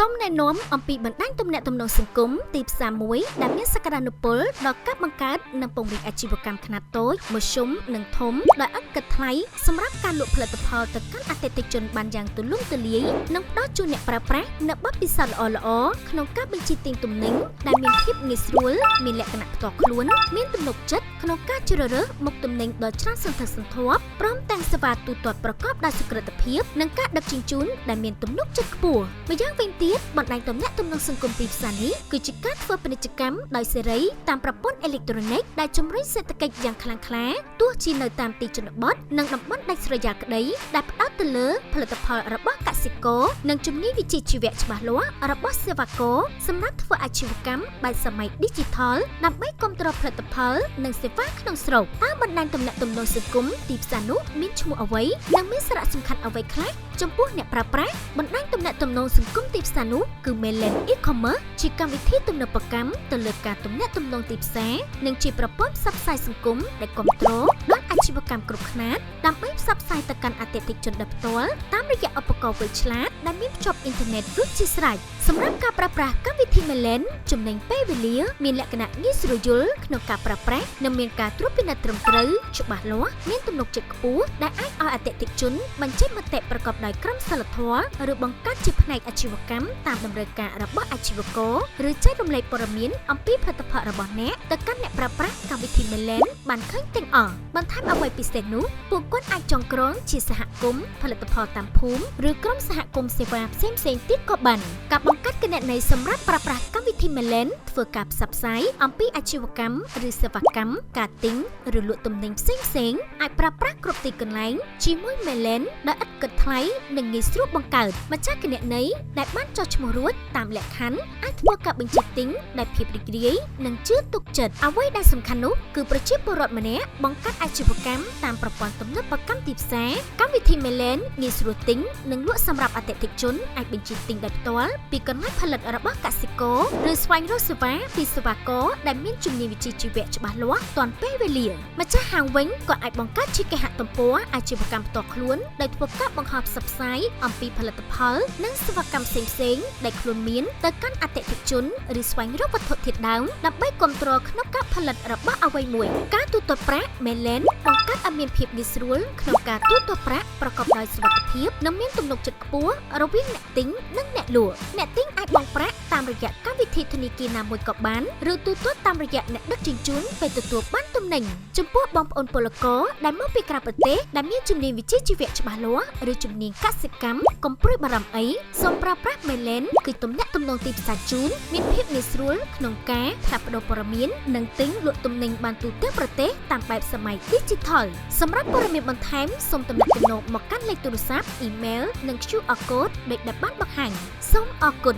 សូមណែនាំអំពីបណ្ដាញទំនាក់ទំនងសង្គមទីផ្សារមួយដែលមានសក្តានុពលដល់ការបង្កើតនិងពង្រីកអាជីវកម្មខ្នាតតូចមធ្យមនិងធំដោយឥតគិតថ្លៃសម្រាប់ការលក់ផលិតផលទៅកាន់អតិថិជនបានយ៉ាងទូលំទូលាយនិងផ្ដល់ជូនអ្នកប្រើប្រាស់នូវបទពិសោធន៍ល្អៗក្នុងការបញ្ជីទិញទំនិញដែលមានភាពងាយស្រួលមានលក្ខណៈផ្ទាល់ខ្លួនមានទំនុកចិត្តក្នុងការជ្រើសរើសមុខទំនិញដ៏ច្រើនសន្ធឹកសន្ធាប់ព្រមទាំងសេវាទូទាត់ប្រកបដោយសុក្រឹតភាពនិងការដឹកជញ្ជូនដែលមានទំនុកចិត្តខ្ពស់ម្យ៉ាងវិញទៀតបណ្ដាញទំនាក់ទំនងសង្គមទីផ្សារនេះគឺជាការធ្វើពាណិជ្ជកម្មដោយសេរីតាមប្រព័ន្ធអេឡិចត្រូនិកដែលជំរុញសេដ្ឋកិច្ចយ៉ាងខ្លាំងក្លាទោះជានៅតាមទីជនបទនិងតំបន់ដាច់ស្រយាលក្តីដែលផ្ដោតទៅលើផលិតផលរបស់កសិករនិងជំនាញវិជ្ជាជីវៈច្បាស់លាស់របស់សេវាករសម្រាប់ធ្វើអាជីវកម្មបែបសម័យ Digital ដើម្បីគាំទ្រផលិតផលនិងសេវាក្នុងស្រុកតើបណ្ដាញទំនាក់ទំនងសង្គមទីផ្សារនោះមានឈ្មោះអ្វីនិងមានសារៈសំខាន់អ្វីខ្លះចំពោះអ្នកប្រើប្រាស់បណ្ដាញទំនាក់ទំនងសង្គមទីផ្សារនោះគឺ Melen E-commerce ជាកម្មវិធីទំនើបកម្មទៅលើការទំនាក់ទំនងទីផ្សារនិងជាប្រព័ន្ធផ្សព្វផ្សាយសង្គមដែលគាំទ្រដល់អាជីវកម្មគ្រប់ខ្នាតដើម្បីផ្សព្វផ្សាយទៅកាន់អតិថិជនដោយផ្ទាល់តាមរយៈឧបករណ៍វៃឆ្លាតដែលមានភ្ជាប់អ៊ីនធឺណិតរួចជាស្រេចសម្រាប់ការប្រើប្រាស់កម្មវិធី Melen ចំណេញពេលវេលាមានលក្ខណៈងាយស្រួលយល់ក្នុងការប្រើប្រាស់និងមានការត្រួតពិនិត្យត្រឹមត្រូវច្បាស់លាស់មានទំនុកចិត្តខ្ពស់ដែលអាចឲ្យអតិថិជនបញ្ចេញមតិប្រកបដោយក្រមសីលធម៌ឬបង្កើតជាផ្នែកអាជីវកម្មតាមតម្រូវការរបស់អាជីវករឬចែករំលែកព័ត៌មានអំពីផលិតផលរបស់អ្នកទៅកាន់អ្នកប្រើប្រាស់កម្មវិធី Melen បានឃើញទាំងអស់បន្ថែមអ្វីពិសេសនោះពួកគាត់អាចចងក្រងជាសហគមន៍ផលិតផលតាមភូមិឬក្រុមសហគមន៍សេវាផ្សេងៗទៀតក៏បានការបង្កើតគណនីសម្រាប់ប្រើប្រាស់កម្មវិធី Melen ធ្វើការផ្សព្វផ្សាយអំពីអាជីវកម្មឬសេវាកម្មការទិញឬលក់ទំនិញផ្សេងៗអាចប្រើប្រាស់គ្រប់ទីកន្លែងជាមួយ Melen ដោយឥតគិតថ្លៃនិងងាយស្រួលបង្កើតម្ចាស់គណនីដែលបានចុះឈ្មោះរួចតាមលក្ខខណ្ឌអាចធ្វើការបញ្ជាទិញដោយភាពរីករាយនិងជឿទុកចិត្តអ្វីដែលសំខាន់នោះគឺប្រជាពលរដ្ឋម្នាក់បង្កើតអាជីវកម្មតាមប្រព័ន្ធទំនើបកម្មទីផ្សារកម្មវិធី Melen ងាយស្រួលទិញនិងលក់សម្រាប់អតិថិជនអាចបញ្ជាទិញដោយផ្ទាល់ពីកន្លែងផលិតរបស់កសិករឬស្វែងរកសេវាពីសេវាករដែលមានជំនាញវិជ្ជាជីវៈច្បាស់លាស់ទាន់ពេលវេលាម្ចាស់ហាងវិញក៏អាចបង្កើតជាគេហទំព័រអាជីវកម្មផ្ទាល់ខ្លួនដោយធ្វើការបង្ហោះផ្សព្វផ្សាយអំពីផលិតផលនិងសេវាកម្មផ្សេងៗដែលខ្លួនមានទៅកាន់អតិថិជនឬស្វែងរកវត្ថុធាតុដើមដើម្បីគាំទ្រក្នុងការផលិតរបស់អ្វីមួយការទូទាត់ប្រាក់ Melen បង្កើតឲ្យមានភាពងាយស្រួលក្នុងការទូទាត់ប្រាក់ប្រកបដោយសុវត្ថិភាពនិងមានទំនុកចិត្តខ្ពស់រវាងអ្នកទិញនិងអ្នកលក់អ្នកទិញអាចបង់ប្រាក់តាមរយៈកម្មវិធីធនាគារណាមួយក៏បានឬទូទាត់តាមរយៈអ្នកដឹកជញ្ជូនពេលទទួលបានទំនិញចំពោះបងប្អូនពលករដែលមកពីក្រៅប្រទេសដែលមានជំនាញវិជ្ជាជីវៈច្បាស់លាស់ឬជំនាញកសិកម្មកុំព្រួយបារម្ភអីសូមប្រើប្រាស់ Melen គឺទំនាក់ទំនងទីផ្សារជូនមានភាពងាយស្រួលក្នុងការផ្លាស់ប្ដូរព័ត៌មាននិងទិញលក់ទំនិញបានទូទាំងប្រទេសតាមបែបសម័យ Digital សម្រាប់ព័ត៌មានបន្ថែមសូមទំនាក់ទំនងមកកាន់លេខទូរស័ព្ទ Email និង QR Code ដូចដែលបានបង្ហាញសូមអរគុណ